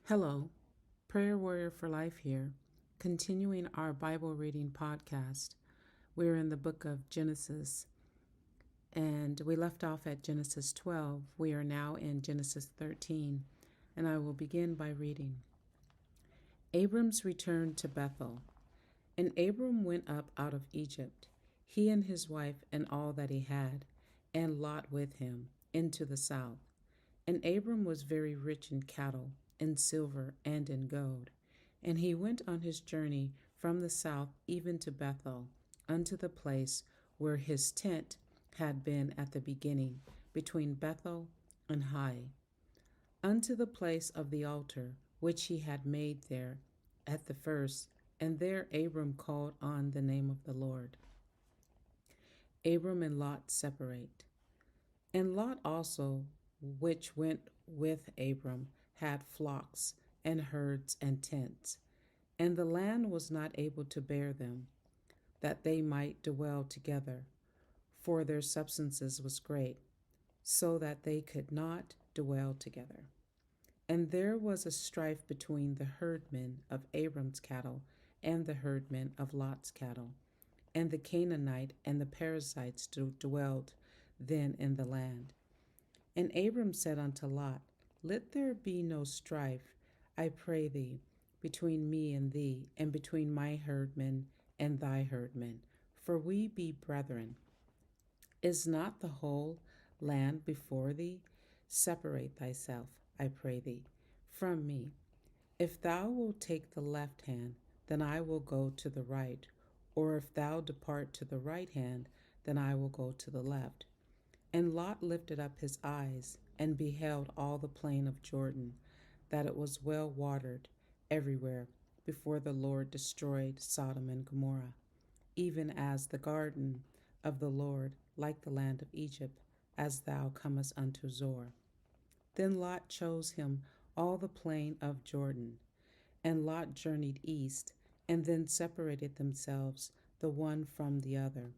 Hello, Prayer Warrior for Life here, continuing our Bible reading podcast. We're in the book of Genesis, and we left off at Genesis 12. We are now in Genesis 13, and I will begin by reading. Abram's return to Bethel. And Abram went up out of Egypt, he and his wife and all that he had, and Lot with him, into the south. And Abram was very rich in cattle, in silver, and in gold. And he went on his journey from the south even to Bethel, unto the place where his tent had been at the beginning, between Bethel and Hai, unto the place of the altar which he had made there at the first. And there Abram called on the name of the Lord. Abram and Lot separate. And Lot also, which went with Abram, had flocks and herds and tents. And the land was not able to bear them, that they might dwell together, for their substances was great, so that they could not dwell together. And there was a strife between the herdmen of Abram's cattle and the herdmen of Lot's cattle. And the Canaanite and the Perizzites dwelled then in the land. And Abram said unto Lot, Let there be no strife, I pray thee, between me and thee, and between my herdmen and thy herdmen, for we be brethren. Is not the whole land before thee? Separate thyself, I pray thee, from me. If thou wilt take the left hand, then I will go to the right, or if thou depart to the right hand, then I will go to the left. And Lot lifted up his eyes, and beheld all the plain of Jordan, that it was well watered everywhere, before the Lord destroyed Sodom and Gomorrah, even as the garden of the Lord, like the land of Egypt, as thou comest unto Zoar. Then Lot chose him all the plain of Jordan. And Lot journeyed east, and then separated themselves the one from the other.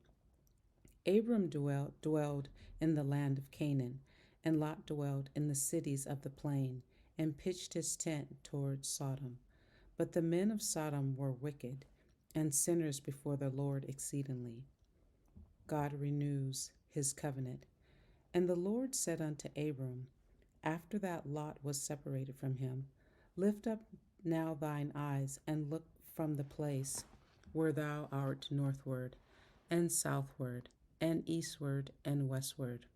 Abram dwelled in the land of Canaan, and Lot dwelled in the cities of the plain, and pitched his tent toward Sodom. But the men of Sodom were wicked, and sinners before the Lord exceedingly. God renews his covenant. And the Lord said unto Abram, after that Lot was separated from him, Lift up now thine eyes, and look from the place where thou art northward, and southward, and eastward, and westward.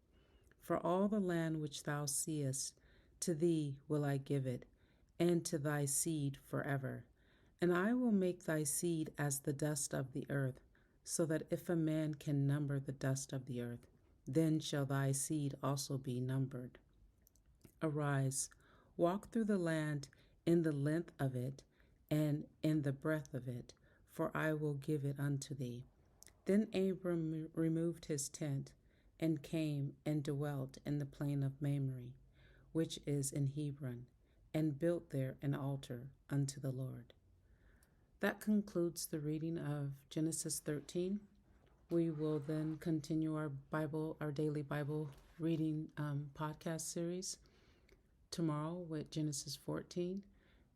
For all the land which thou seest, to thee will I give it, and to thy seed forever. And I will make thy seed as the dust of the earth, so that if a man can number the dust of the earth, then shall thy seed also be numbered. Arise, walk through the land in the length of it, and in the breadth of it, for I will give it unto thee. Then Abram removed his tent, and came and dwelt in the plain of Mamre, which is in Hebron, and built there an altar unto the Lord. That concludes the reading of Genesis 13. We will then continue our daily Bible reading podcast series tomorrow with Genesis 14.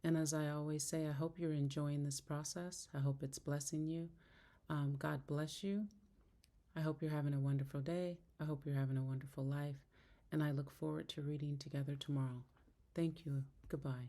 And as I always say, I hope you're enjoying this process. I hope it's blessing you. God bless you. I hope you're having a wonderful day. I hope you're having a wonderful life. And I look forward to reading together tomorrow. Thank you. Goodbye.